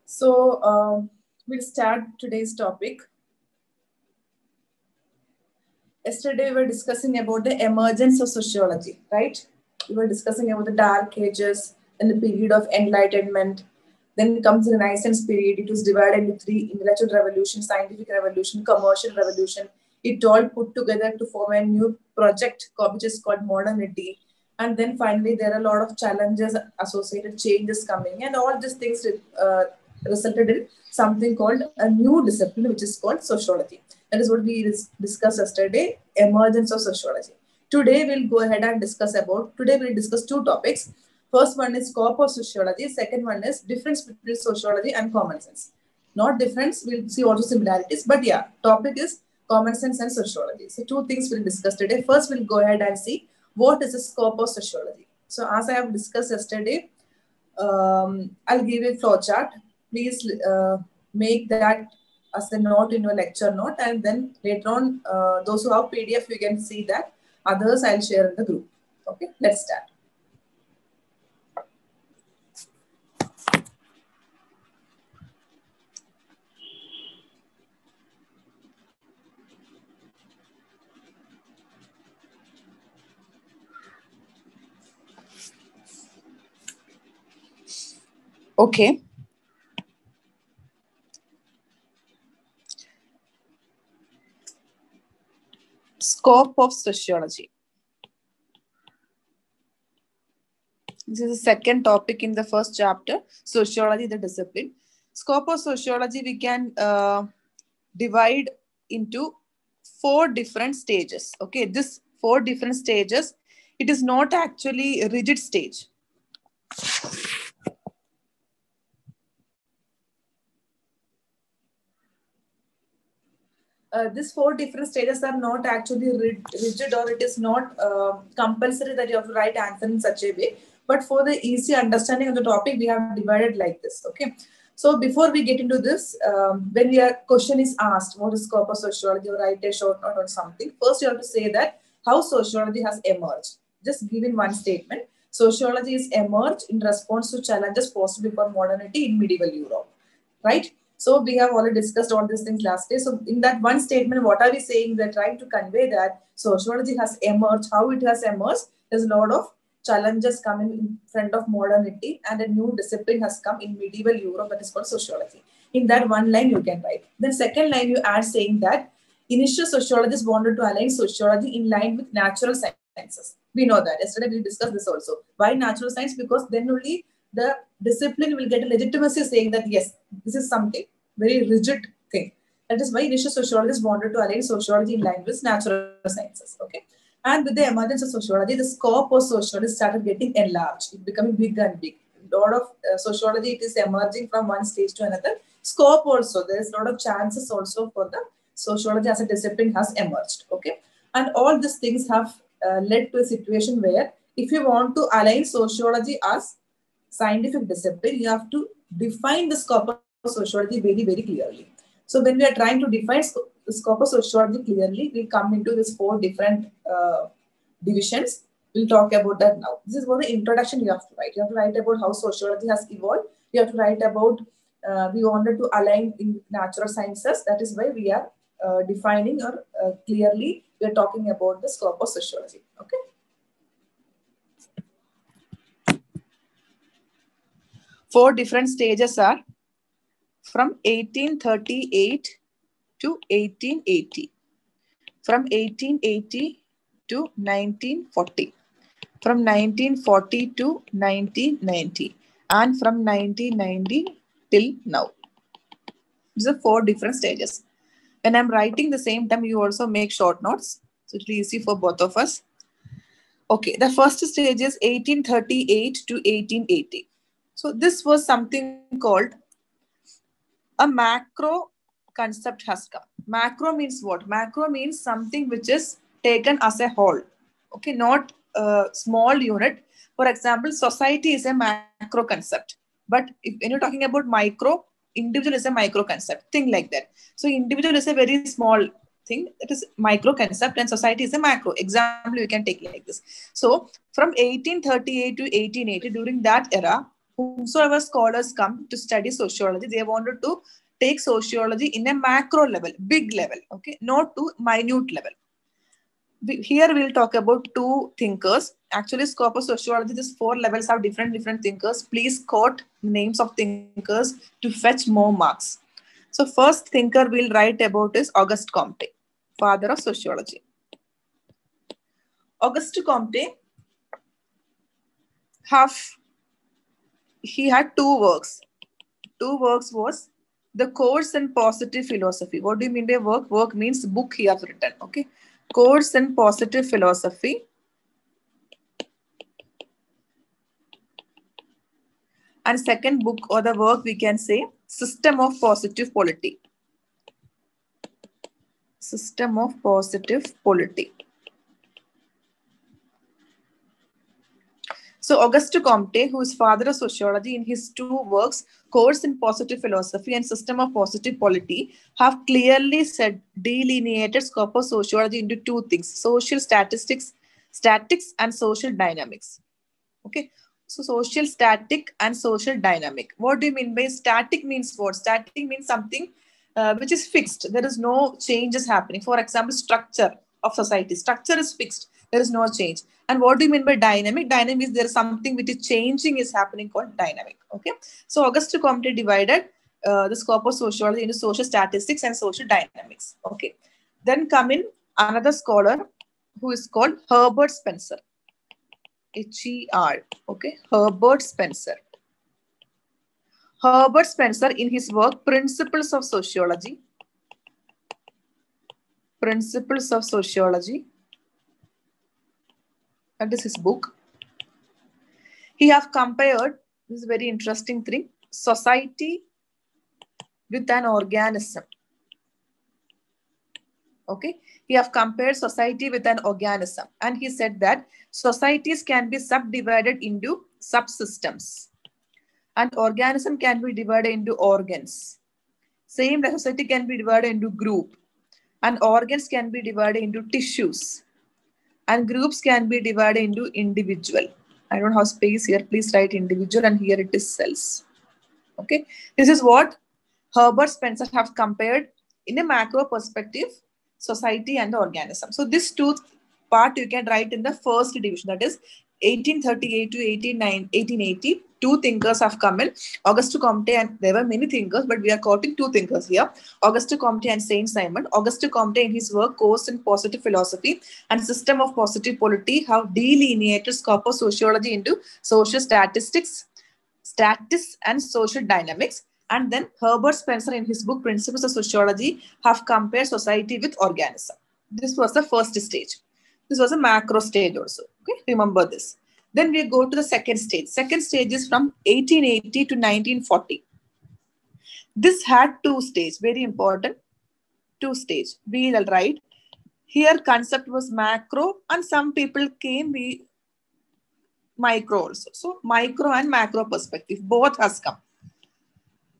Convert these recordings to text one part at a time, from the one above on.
So we'll start today's topic. Yesterday we were discussing about the emergence of sociology, right? We were discussing about the Dark Ages and the period of enlightenment. Then comes the Renaissance period. It was divided into three: intellectual revolution, scientific revolution, commercial revolution. It all put together to form a new project which is called modernity. And then finally, there are a lot of challenges, associated changes coming, and all these things resulted in something called a new discipline, which is called sociology. That is what we discussed yesterday, emergence of sociology. Today, we'll discuss two topics. First one is scope of sociology. Second one is difference between sociology and common sense. Not difference, we'll see also similarities. But yeah, topic is common sense and sociology. So two things we'll discuss today. First, we'll go ahead and see what is the scope of sociology. So as I have discussed yesterday, I'll give you a flow chart. Please make that as a note in your lecture note, and then later on, those who have PDF, you can see that. Others, I'll share in the group. Okay, let's start. Okay. Scope of sociology. This is the second topic in the first chapter, sociology, the discipline. Scope of sociology, we can divide into 4 different stages. Okay, this 4 different stages, it is not actually a rigid stage. These 4 different stages are not actually rigid, or it is not compulsory that you have to write answer in such a way. But for the easy understanding of the topic, we have divided like this. Okay. So before we get into this, when your question is asked, what is scope of sociology, or write a short note or something, first you have to say that how sociology has emerged. Just give in one statement. Sociology is emerged in response to challenges posed before modernity in medieval Europe. Right? So we have already discussed all these things last day. So in that one statement, what are we saying? We're trying to convey that sociology has emerged. How it has emerged? There's a lot of challenges coming in front of modernity, and a new discipline has come in medieval Europe that is called sociology. In that one line you can write. Then second line you add saying that initial sociologists wanted to align sociology in line with natural sciences. We know that. Yesterday we discussed this also. Why natural science? Because then only the discipline will get a legitimacy saying that yes, this is something very rigid thing. That is why initial sociologists wanted to align sociology in line with natural sciences. Okay. And with the emergence of sociology, the scope of sociology started getting enlarged. It becoming big and big. A lot of sociology, it is emerging from one stage to another. Scope also, there is a lot of chances also for the sociology as a discipline has emerged. Okay. And all these things have led to a situation where if you want to align sociology as scientific discipline, you have to define the scope of sociology very, very clearly. So when we are trying to define the scope of sociology clearly, we come into these 4 different divisions. We'll talk about that now. This is what the introduction you have to write. You have to write about how sociology has evolved. You have to write about we wanted to align in natural sciences. That is why we are defining, or clearly we are talking about the scope of sociology. Okay. 4 different stages are from 1838 to 1880, from 1880 to 1940, from 1940 to 1990, and from 1990 till now. These are 4 different stages. When I'm writing the same time, you also make short notes, so it's easy for both of us. Okay, the first stage is 1838 to 1880. So this was something called a macro concept has come. Macro means what? Macro means something which is taken as a whole. Okay, not a small unit. For example, society is a macro concept. But when you're talking about micro, individual is a micro concept, thing like that. So individual is a very small thing that is micro concept and society is a macro. Example, we can take like this. So from 1838 to 1880, during that era, whomsoever scholars come to study sociology, they wanted to take sociology in a macro level, big level, okay, not to minute level. Here we'll talk about two thinkers. Actually, scope of sociology, these four levels have different thinkers. Please quote names of thinkers to fetch more marks. So first thinker we'll write about is Auguste Comte, father of sociology. Auguste Comte he had two works. Two works was the Course in Positive Philosophy. What do you mean by work? Work means book he has written. Okay, Course in Positive Philosophy. And second book or the work we can say System of Positive Polity. System of Positive Polity. So Auguste Comte, who is father of sociology, in his two works, Course in Positive Philosophy and System of Positive Polity, have clearly said, delineated scope of sociology into two things: social statistics and social dynamics. Okay. So social static and social dynamic. What do you mean by static? Means what? Static means something which is fixed. There is no changes happening. For example, structure of society. Structure is fixed. There is no change. And what do you mean by dynamic? Dynamic is there is something which is changing is happening called dynamic. Okay. So Auguste Comte divided the scope of sociology into social statistics and social dynamics. Okay. Then come in another scholar who is called Herbert Spencer. H-E-R. Okay. Herbert Spencer. Herbert Spencer in his work Principles of Sociology. Principles of Sociology. That is his book. He have compared, this is a very interesting thing, society with an organism. Okay. He have compared society with an organism. And he said that societies can be subdivided into subsystems. And organism can be divided into organs. Same like society can be divided into group. And organs can be divided into tissues. And groups can be divided into individual. I don't have space here. Please write individual and here it is cells. Okay. This is what Herbert Spencer have compared in a macro perspective, society and the organism. So this two part you can write in the first division, that is 1838 to 1880. Two thinkers have come in, Auguste Comte, and there were many thinkers, but we are quoting two thinkers here, Auguste Comte and Saint-Simon. Auguste Comte in his work Course in Positive Philosophy and System of Positive Polity have delineated scope of sociology into social statistics and social dynamics. And then Herbert Spencer in his book Principles of Sociology have compared society with organism. This was the first stage. This was a macro stage also. Okay, remember this. Then we go to the second stage. Second stage is from 1880 to 1940. This had two stages, very important. Two stages. We will write here concept was macro and some people came micro also. So micro and macro perspective both has come.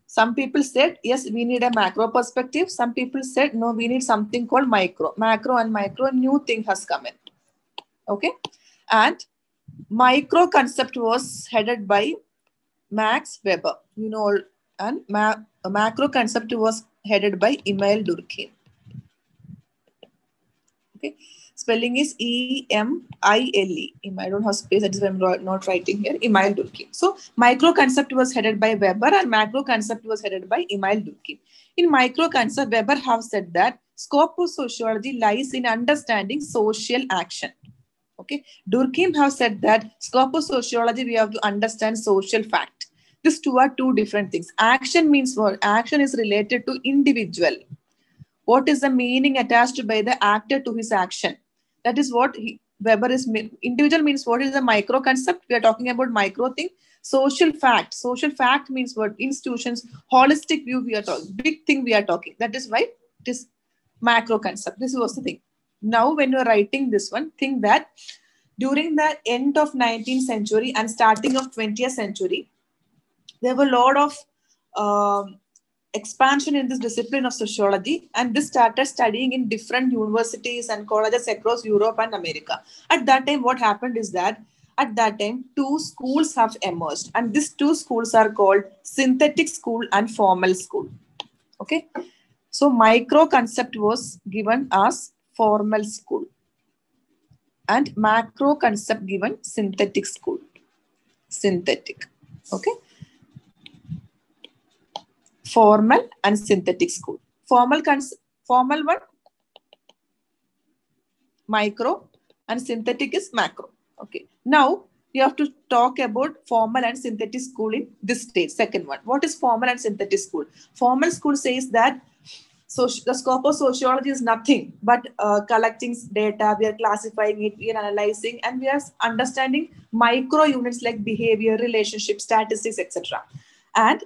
Some people said, yes, we need a macro perspective. Some people said, no, we need something called micro. Macro and micro, new thing has come in. Okay. And micro concept was headed by Max Weber. You know, and macro concept was headed by Emile Durkheim. Okay. Spelling is E-M-I-L-E. I don't have space. That is why I'm not writing here. Emile Durkheim. So micro concept was headed by Weber and macro concept was headed by Emile Durkheim. In micro concept, Weber have said that scope of sociology lies in understanding social action. Okay. Durkheim have said that scope of sociology, we have to understand social fact. These two are two different things. Action means what? Action is related to individual. What is the meaning attached by the actor to his action? That is what Weber is. Individual means what is the micro concept? We are talking about micro thing. Social fact. Social fact means what? Institutions. Holistic view we are talking. Big thing we are talking. That is why it is macro concept. This was the thing. Now when you are writing this one, think that during the end of 19th century and starting of 20th century, there were a lot of expansion in this discipline of sociology, and this started studying in different universities and colleges across Europe and America. At that time, what happened is that at that time, two schools have emerged, and these two schools are called synthetic school and formal school. Okay, so micro concept was given as formal school, and macro concept given synthetic school. Synthetic. Okay. Formal and synthetic school. Formal one, micro, and synthetic is macro. Okay. Now you have to talk about formal and synthetic school in this stage. Second one. What is formal and synthetic school? Formal school says that the scope of sociology is nothing but collecting data, we are classifying it, we are analyzing, and we are understanding micro units like behavior, relationship, statistics, etc. And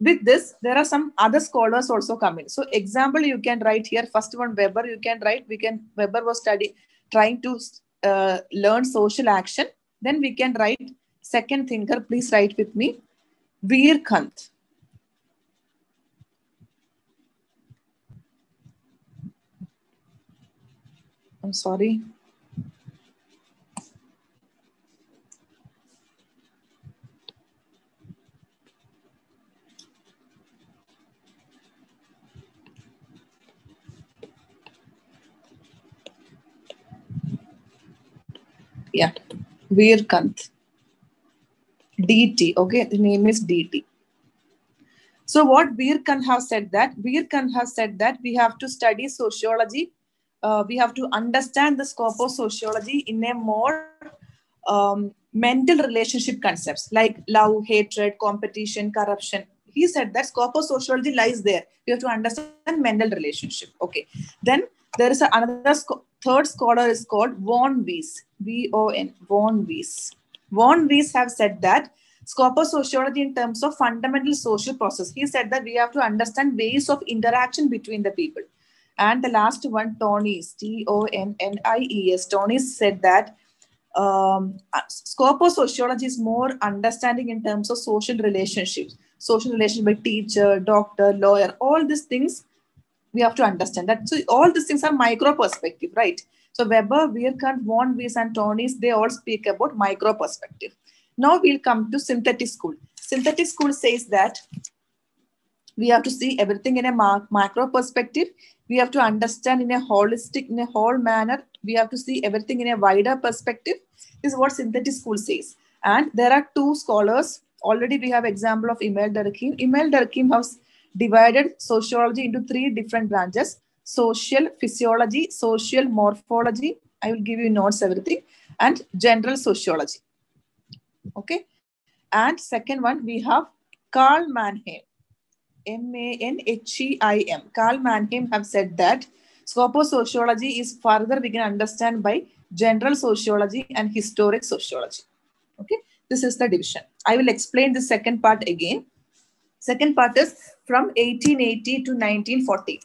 with this, there are some other scholars also coming. So example, you can write here, first one, Weber, you can write, Weber was trying to learn social action. Then we can write second thinker, please write with me, Virkant. I'm sorry. Yeah, Virkant. DT. Okay, the name is DT. So what Virkant has said that we have to study sociology. We have to understand the scope of sociology in a more mental relationship concepts like love, hatred, competition, corruption. He said that scope of sociology lies there. We have to understand mental relationship. Okay. Then there is another third scholar is called Von Weiss. V-O-N. Von Weiss. Von Weiss have said that scope of sociology in terms of fundamental social process. He said that we have to understand ways of interaction between the people. And the last one, Tonnies, T-O-N-N-I-E-S. Tonnies said that scope of sociology is more understanding in terms of social relationships. Social relationship with teacher, doctor, lawyer, all these things we have to understand that. So all these things are micro perspective, right? So Weber, Virkant, Von Weiss, and Tonnies, they all speak about micro perspective. Now we'll come to synthetic school. Synthetic school says that we have to see everything in a macro perspective. We have to understand in a holistic, in a whole manner. We have to see everything in a wider perspective. This is what synthetic school says. And there are two scholars. Already we have example of Emile Durkheim. Emile Durkheim has divided sociology into three different branches: social physiology, social morphology. I will give you notes, everything, and general sociology. Okay. And second one, we have Karl Mannheim. M-A-N-H-E-I-M. Karl Mannheim have said that scope of sociology is further we can understand by general sociology and historic sociology. Okay. This is the division. I will explain the second part again. Second part is from 1880 to 1940.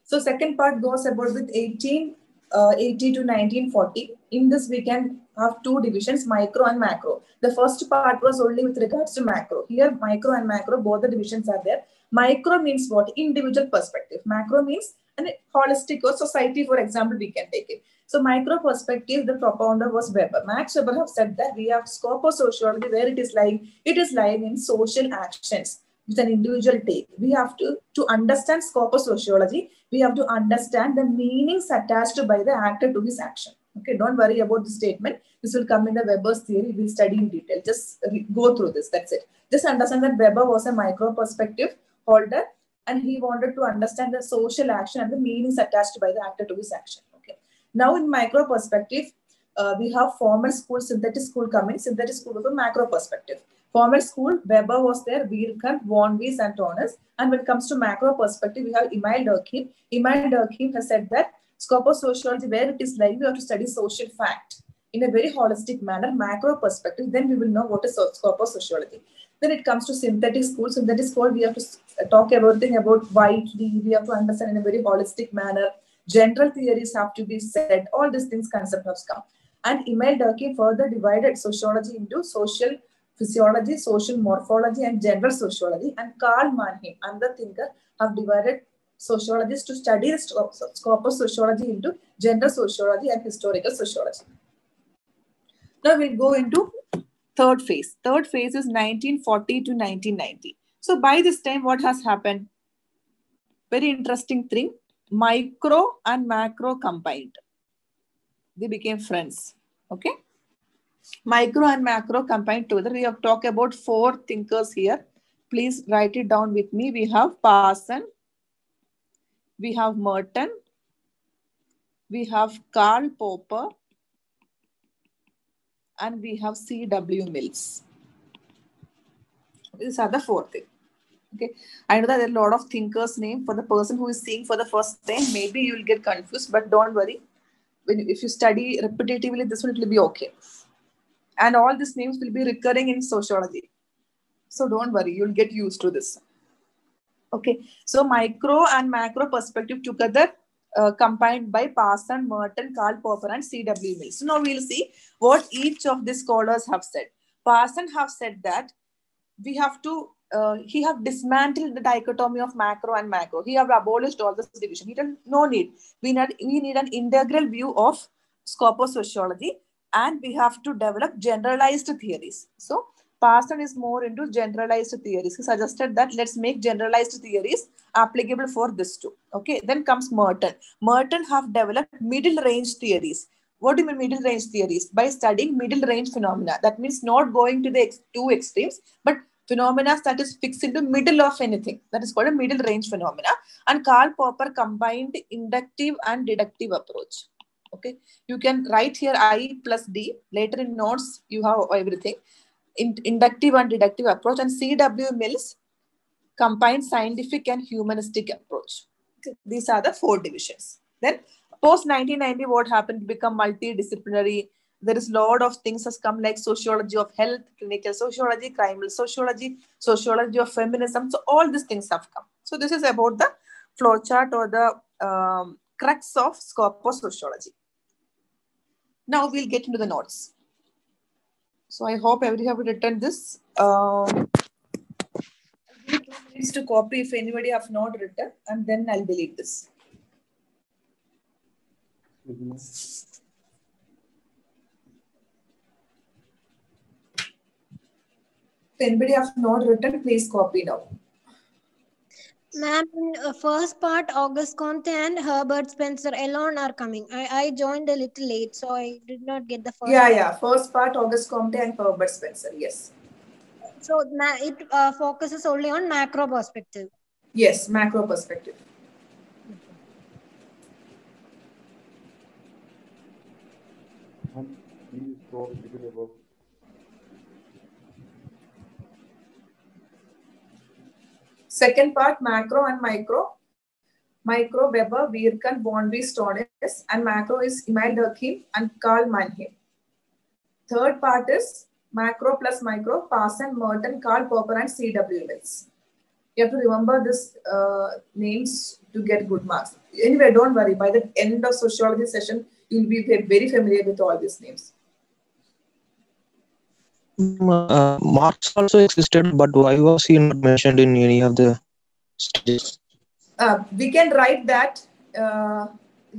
So second part goes about with 1880 to 1940. In this, we can have two divisions, micro and macro. The first part was only with regards to macro. Here, micro and macro, both the divisions are there. Micro means what? Individual perspective. Macro means an holistic or society, for example, we can take it. So micro perspective, the propounder was Weber. Max Weber have said that we have scope of sociology where it is lying in social actions with an individual take. We have to understand scope of sociology, we have to understand the meanings attached by the actor to his action. Okay, don't worry about the statement. This will come in the Weber's theory. We'll study in detail. Just go through this. That's it. Just understand that Weber was a micro perspective holder and he wanted to understand the social action and the meanings attached by the actor to his action. Okay. Now in micro perspective, we have formal school, synthetic school coming. Synthetic school with a macro perspective. Formal school, Weber was there, Virkant, Von Weiss, and Tonnies. And when it comes to macro perspective, we have Emile Durkheim. Emile Durkheim has said that scope of sociology, where it is like, we have to study social fact in a very holistic manner, macro perspective. Then we will know what is scope of sociology. Then it comes to synthetic school. Synthetic school, we have to talk everything about widely. We have to understand in a very holistic manner. General theories have to be said. All these things concept have come. And Emile Durkheim further divided sociology into social physiology, social morphology, and general sociology. And Karl Mannheim, another thinker, have divided sociologists to study the scope of sociology into general sociology and historical sociology. Now we'll go into third phase. Third phase is 1940 to 1990. So by this time, what has happened? Very interesting thing. Micro and macro combined. They became friends. Okay. Micro and macro combined together. We have talked about 4 thinkers here. Please write it down with me. We have Parson. We have Merton. We have Karl Popper. And we have C.W. Mills. These are the 4 things. Okay, I know that there are a lot of thinkers' name. For the person who is seeing for the first time, maybe you will get confused, but don't worry. If you study repetitively, this will be okay. And all these names will be recurring in sociology. So don't worry, you'll get used to this. Okay, so micro and macro perspective together combined by Parson, Merton, Karl Popper, and C.W. Mills. So now we'll see what each of these scholars have said. Parson have said that we have to he have dismantled the dichotomy of macro and macro. He have abolished all this division. He doesn't no need. We need an integral view of scope of sociology, and we have to develop generalized theories. So Parson is more into generalized theories. He suggested that let's make generalized theories applicable for this too. Okay, then comes Merton. Merton have developed middle range theories. What do you mean middle range theories? By studying middle range phenomena. That means not going to the two extremes, but phenomena that is fixed into middle of anything. That is called a middle range phenomena. And Karl Popper combined inductive and deductive approach. Okay, you can write here I plus D. Later in notes, you have everything. Inductive and deductive approach. And C.W. Mills combined scientific and humanistic approach. Okay. These are the 4 divisions. Then post 1990, what happened? Become multidisciplinary. There is a lot of things has come like sociology of health, clinical sociology, criminal sociology, sociology of feminism. So all these things have come. So this is about the flowchart or the crux of scope of sociology. Now we'll get into the notes. So I hope everybody have written this. I'll give 2 minutes to copy if anybody have not written, and then I'll delete this. If anybody have not written, please copy now. Ma'am, in first part, Auguste Comte and Herbert Spencer alone are coming. I joined a little late, so I did not get the first part. Yeah. First part, Auguste Comte and Herbert Spencer. Yes. So it focuses only on macro perspective. Yes, macro perspective. Second part, macro and micro. Micro, Weber, Virchow, Bonvy, Stonis, and macro is Emile Durkheim and Karl Mannheim. Third part is macro plus micro, Parson, Merton, Karl Popper, and C.W. Mills. You have to remember this names to get good marks. Anyway, don't worry. By the end of sociology session, you'll be very familiar with all these names. Marx also existed, but why was he not mentioned in any of the stages? We can write that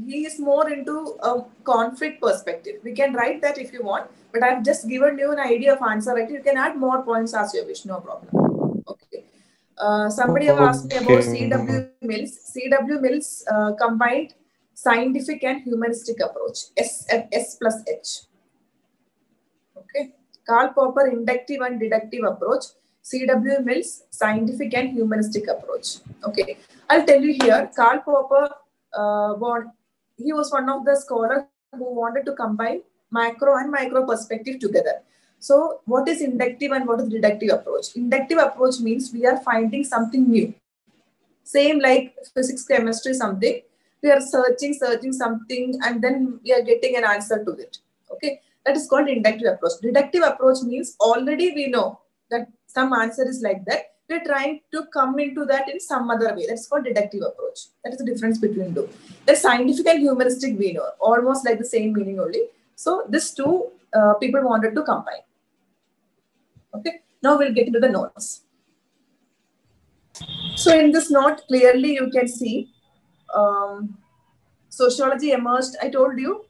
he is more into a conflict perspective. We can write that if you want, but I've just given you an idea of answer. Right? You can add more points as you wish, no problem. Okay. Somebody asked me about C.W. Mills. C.W. Mills combined scientific and humanistic approach. S plus H. Okay. Karl Popper, inductive and deductive approach. C.W. Mills, scientific and humanistic approach. Okay. I'll tell you here, Karl Popper, he was one of the scholars who wanted to combine macro and micro perspective together. So what is inductive and what is deductive approach? Inductive approach means we are finding something new. Same like physics, chemistry, something. We are searching something and then we are getting an answer to it. Okay. That is called inductive approach. Deductive approach means already we know that some answer is like that. we're trying to come into that in some other way. That's called deductive approach. That is the difference between two. The scientific and humanistic we know, almost like the same meaning only. So these two people wanted to combine. Okay, now we'll get into the notes. So in this note, clearly you can see sociology emerged. I told you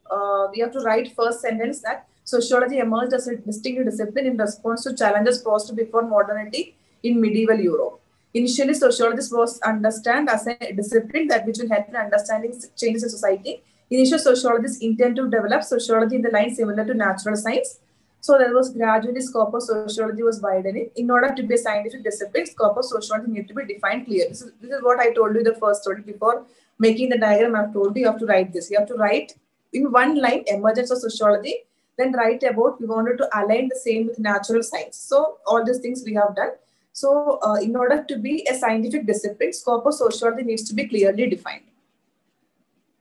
we have to write first sentence that sociology emerged as a distinct discipline in response to challenges posed before modernity in medieval Europe. Initially, sociologists was understood as a discipline that which will help in understanding changes in society. Initial sociologists intend to develop sociology in the line similar to natural science. So there was gradually scope of sociology was widening. In order to be a scientific discipline, scope of sociology need to be defined clearly. This is what I told you the first story before making the diagram. I've told you have to write this. You have to write in one line emergence of sociology, then write about we wanted to align the same with natural science. So all these things we have done. So in order to be a scientific discipline, scope of sociology needs to be clearly defined.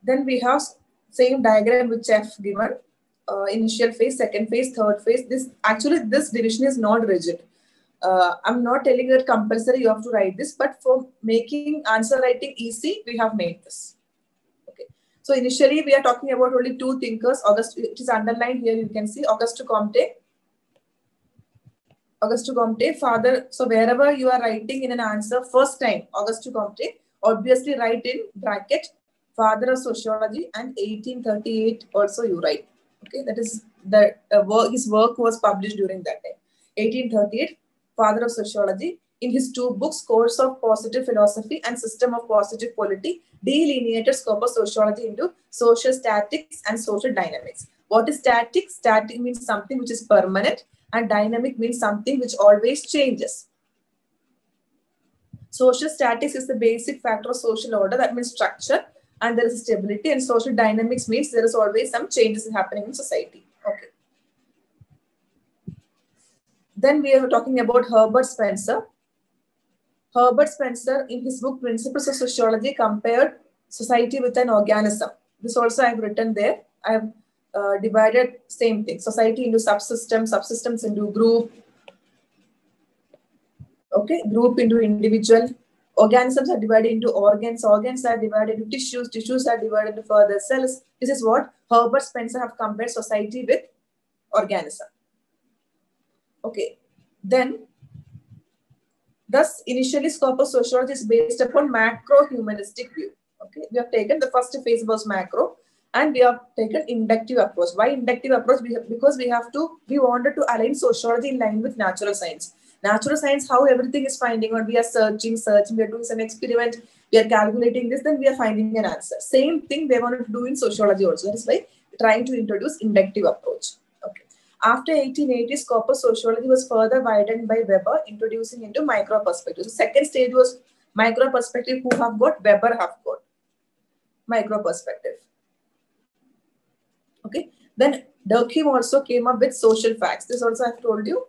Then we have same diagram which I've given. Initial phase, second phase, third phase. This division is not rigid. I'm not telling you that compulsory you have to write this, but for making answer writing easy, we have made this. Okay. So initially we are talking about only two thinkers. It is underlined here. You can see Auguste Comte. Auguste Comte, father. So wherever you are writing in an answer, first time Auguste Comte, obviously write in bracket father of sociology, and 1838 also you write. Okay, that is the his work was published during that time. 1838, father of sociology. In his two books, Course of Positive Philosophy and System of Positive Polity, delineated scope of sociology into social statics and social dynamics. What is static? Static means something which is permanent, and dynamic means something which always changes. Social statics is the basic factor of social order. That means structure, and there is stability. And social dynamics means there is always some changes happening in society. Okay. Then we are talking about Herbert Spencer. Herbert Spencer, in his book Principles of Sociology, compared society with an organism. This also I have written there. I have divided same thing. Society into subsystems, subsystems into group. Okay, group into individual. Organisms are divided into organs. Organs are divided into tissues. Tissues are divided into further cells. This is what Herbert Spencer have compared society with organism. Okay, then thus initially scope of sociology is based upon macro-humanistic view. Okay, we have taken the first phase was macro, and we have taken inductive approach. Why inductive approach? Because we wanted to align sociology in line with natural science. Natural science, how everything is finding out. We are searching, we are doing some experiment, we are calculating this, then we are finding an answer. Same thing they wanted to do in sociology also. That is why trying to introduce inductive approach. Okay. After 1880, scope of sociology was further widened by Weber, introducing into micro perspective. So second stage was micro perspective. Who have got? Weber have got micro perspective. Okay. Then Durkheim also came up with social facts. This also I have told you.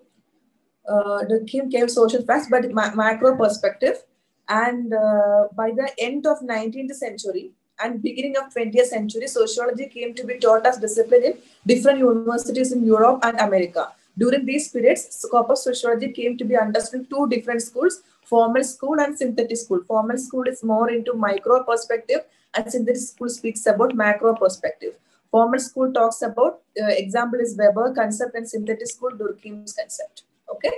Durkheim came social facts, but macro perspective. And by the end of 19th century and beginning of 20th century, sociology came to be taught as discipline in different universities in Europe and America. During these periods, scope of sociology came to be understood in two different schools, formal school and synthetic school. Formal school is more into micro perspective, and synthetic school speaks about macro perspective. Formal school talks about, example is Weber concept, and synthetic school, Durkheim's concept. Okay.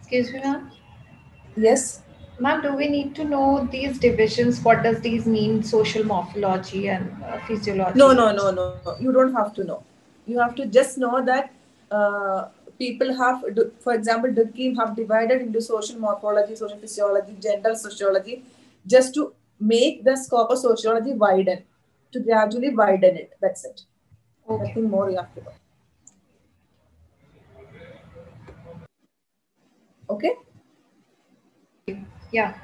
Excuse me, ma'am. Yes. Ma'am, do we need to know these divisions? What does these mean? Social morphology and physiology? No. You don't have to know. You have to just know that people have, for example, Durkheim have divided into social morphology, social physiology, gender sociology, just to make the scope of sociology widen, to gradually widen it. That's it. Okay. Nothing more you have to know. Okay? Yeah.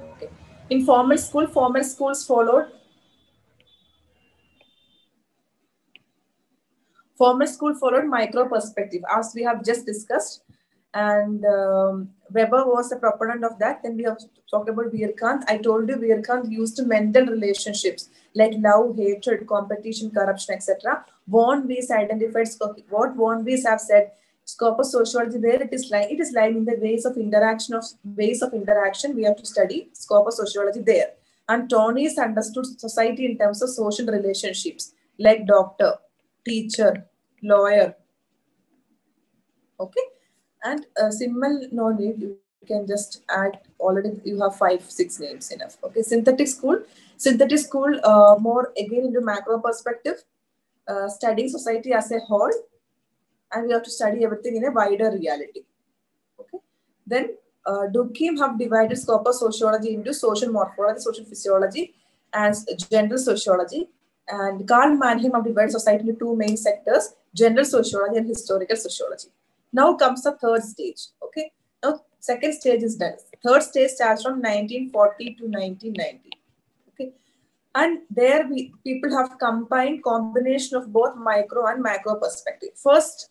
Okay. In formal schools followed. Formal school followed micro perspective, as we have just discussed. And Weber was the proponent of that. Then we have talked about Virkanth. I told you Virkanth used mental relationships like love, hatred, competition, corruption, etc. Von Weiss identified what Von Weiss have said. Scope of sociology, where it is lying in the ways of interaction. We have to study scope of sociology there. And Tony's understood society in terms of social relationships like doctor, teacher, lawyer. Okay. And Simmel, no need, you can just add, already you have 5-6 names enough. Okay, synthetic school, more again into macro perspective, studying society as a whole, and we have to study everything in a wider reality. Okay, then Durkheim have divided scope of sociology into social morphology, social physiology, and general sociology. And Karl Mannheim have divided society into two main sectors, general sociology and historical sociology. Now comes the third stage. Okay. Now second stage is done. Third stage starts from 1940 to 1990. Okay. And there people have combined combination of both micro and macro perspective. First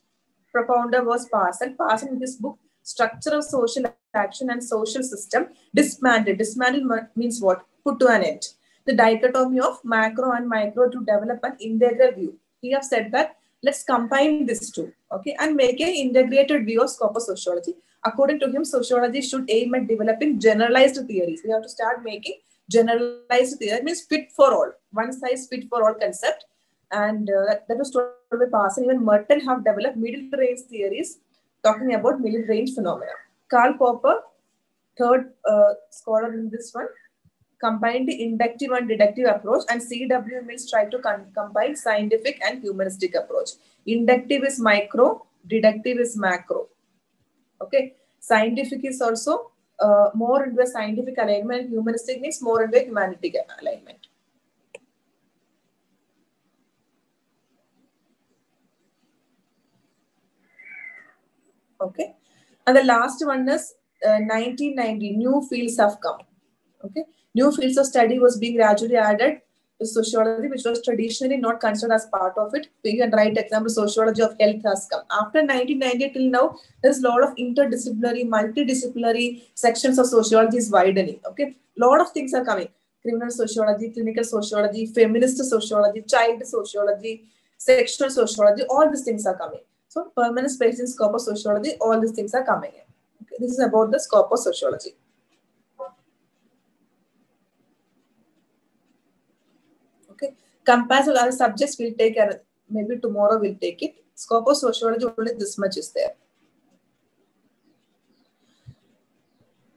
propounder was Parson. Parson in his book, Structure of Social Action and Social System, dismantled. Dismantled means what? Put to an end. The dichotomy of macro and micro to develop an integral view. He have said that let's combine these two, okay, and make an integrated view of scope of sociology. According to him, sociology should aim at developing generalized theories. We have to start making generalized theory. That means fit for all, one size fit for all concept. And that was told by Parson. Even Merton have developed middle range theories talking about middle range phenomena. Karl Popper, third scholar in this one, combined the inductive and deductive approach, and C.W. Mills tried to combine scientific and humanistic approach. Inductive is micro, deductive is macro. Okay, scientific is also more into a scientific alignment, humanistic means more into a humanitic alignment. Okay, and the last one is 1990, new fields have come. Okay, new fields of study was being gradually added to sociology, which was traditionally not considered as part of it. We can write example, sociology of health has come. After 1990 till now, there's a lot of interdisciplinary, multidisciplinary sections of sociology is widening. Okay, a lot of things are coming. Criminal sociology, clinical sociology, feminist sociology, child sociology, sexual sociology, all these things are coming. So permanent space in scope of sociology, all these things are coming in. Okay, this is about the scope of sociology. Okay, compared to other subjects, we'll take maybe tomorrow we'll take it. Scope of sociology, only this much is there.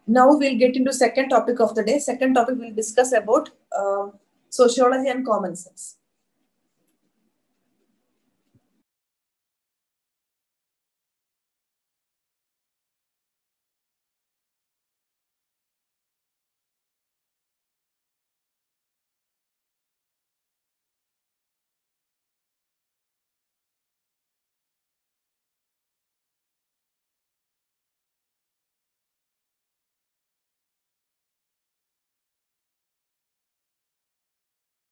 Now we'll get into second topic of the day. Second topic we'll discuss about sociology and common sense.